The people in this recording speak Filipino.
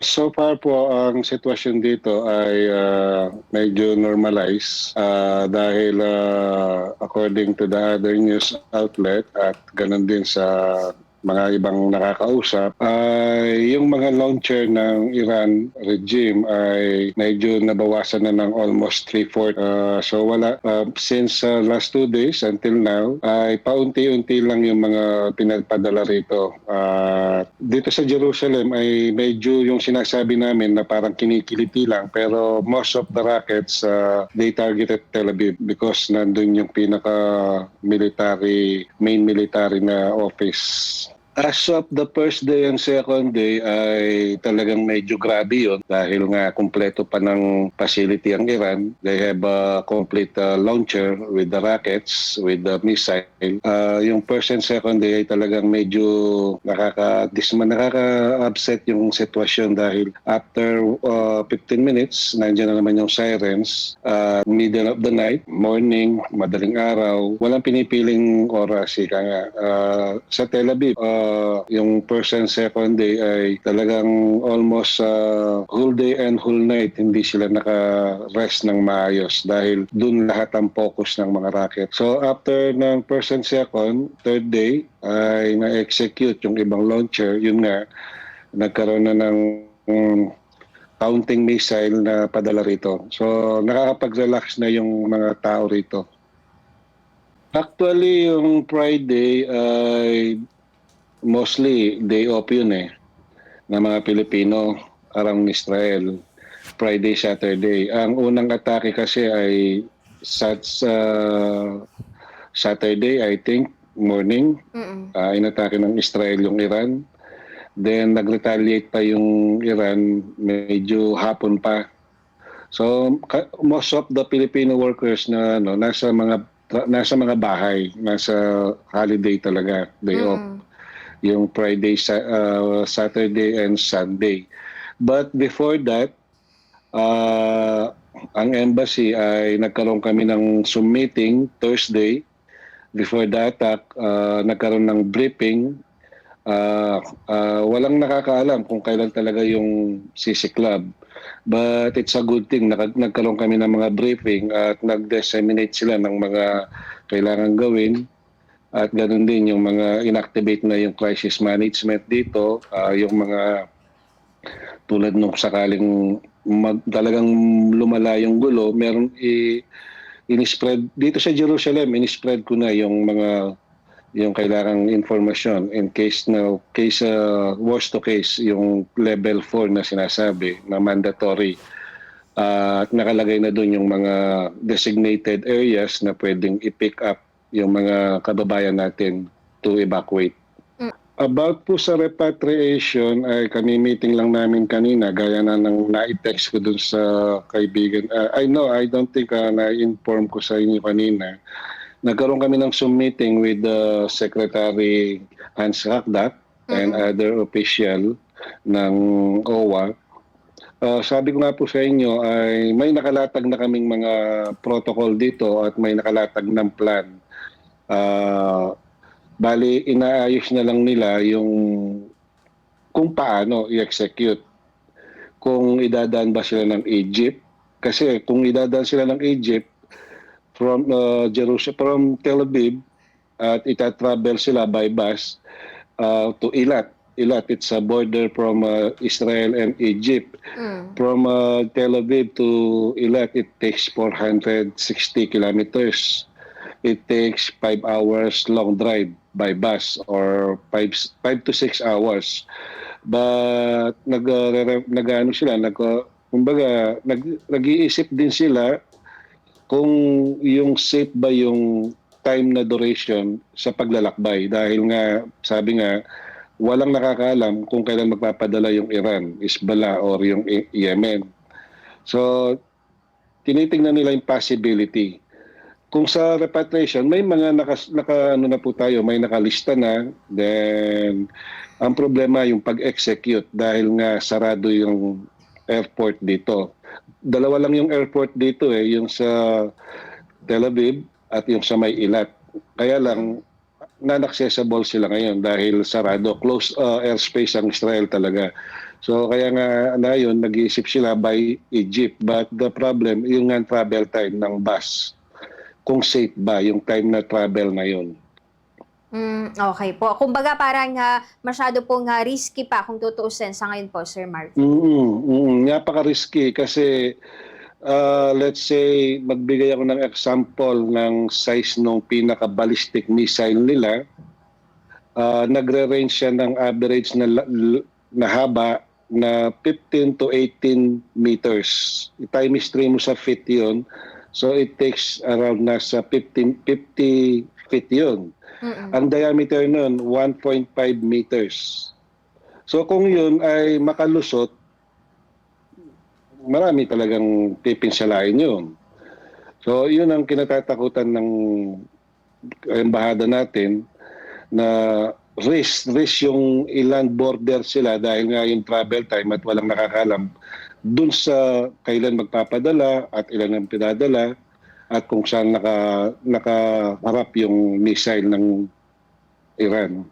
So far po, ang sitwasyon dito ay medyo normalize dahil according to the other news outlet at ganun din sa mga ibang nakakausap, ay yung mga launcher ng Iran regime ay medyo nabawasan na ng almost 3/4. So wala, since last 2 days until now, ay paunti-unti lang yung mga pinagpadala rito. Dito sa Jerusalem ay medyo yung sinasabi namin na parang kinikiliti lang, pero most of the rockets, they targeted Tel Aviv because nandun yung main military na office. As of the first day and second day ay talagang medyo grabe yun dahil nga kumpleto pa ng facility ang Iran. They have a complete launcher with the rockets, with the missile. Yung first and second day ay talagang medyo nakaka-upset yung sitwasyon dahil after 15 minutes, nandiyan na naman yung sirens. Middle of the night, morning, madaling araw, walang pinipiling oras. Ika nga. Sa Tel Aviv, yung first and second day ay talagang almost whole day and whole night hindi sila naka-rest ng maayos dahil dun lahat ang focus ng mga rocket. So after ng first and second, third day ay na-execute yung ibang launcher. Yun nga, nagkaroon na ng counting missile na padala rito. So nakakapag-relax na yung mga tao rito. Actually, yung Friday ay mostly day off yun ng mga Pilipino around Israel. Friday, Saturday. Ang unang atake kasi ay Saturday, I think, morning. Inatake ng Israel yung Iran. Then nag-retaliate pa yung Iran medyo hapon pa. So most of the Filipino workers na nasa mga bahay, nasa holiday talaga, day off. Yung Friday, Saturday, and Sunday. But before that, ang embassy ay nagkaroon kami ng Zoom meeting Thursday. Before the attack, nagkaroon ng briefing. Walang nakakaalam kung kailan talaga yung sisiklab. But it's a good thing. Nagkaroon kami ng mga briefing at nag-disseminate sila ng mga kailangan gawin. At ganoon din yung mga inactivate na yung crisis management dito, yung mga tulad nung sakaling talagang lumala yung gulo, meron in-spread dito sa Jerusalem, in-spread ko na yung kailangang informasyon in case worst to case yung level 4 na sinasabi na mandatory. At nakalagay na doon yung mga designated areas na pwedeng i-pick up yung mga kababayan natin to evacuate. About po sa repatriation, ay kami meeting lang namin kanina, gaya na ng na-text ko dun sa kaibigan. I don't think na-inform ko sa inyo kanina. Nagkaroon kami ng Zoom meeting with the Secretary Hans Hakdak and other official ng OWA. Sabi ko nga po sa inyo ay may nakalatag na kaming mga protocol dito at may nakalatag ng plan. Bali, inaayos na lang nila yung kung paano i-execute. Kung idadaan ba sila ng Egypt. Kasi kung idadaan sila ng Egypt from Jerusalem, from Tel Aviv, at itatravel sila by bus to Eilat. Eilat, it's a border from Israel and Egypt. From Tel Aviv to Eilat, it takes 460 kilometers. It takes 5 hours long drive by bus or 5 to 6 hours. But nag-iisip din sila kung yung safe ba yung time na duration sa paglalakbay dahil nga sabi nga walang nakakaalam kung kailan magpapadala yung Iran, Hezbollah or yung Yemen. So tinitingnan nila yung possibility. Kung sa repatriation, may mga na po tayo, may nakalista na. Then, ang problema yung pag-execute dahil nga sarado yung airport dito. Dalawa lang yung airport dito yung sa Tel Aviv at yung sa May Eilat. Kaya lang, non-accessible sila ngayon dahil sarado. Close airspace ang Israel talaga. So kaya nga na yun, nag-iisip sila by Egypt. But the problem, yung nga travel time ng bus. Kung safe ba yung time na travel na yun. Okay po. Kumbaga parang masyado pong risky pa kung tutuusin sa ngayon po, Sir Mark. Napaka-risky kasi let's say magbigay ako ng example ng size ng pinaka-ballistic missile nila. Nagre-range siya ng average na haba na 15 to 18 meters. I-times 3 mo sa feet yun. So it takes around nasa 50 feet yun. Ang diameter nun, 1.5 meters. So kung yun ay makalusot, marami talagang pipinsalain yun. So yun ang kinatatakutan ng embahada natin na risk yung iland border sila dahil nga yung travel time at walang nakakalam dun sa kailan magpapadala at ilan ang pinadala at kung saan nakaharap yung missile ng Iran.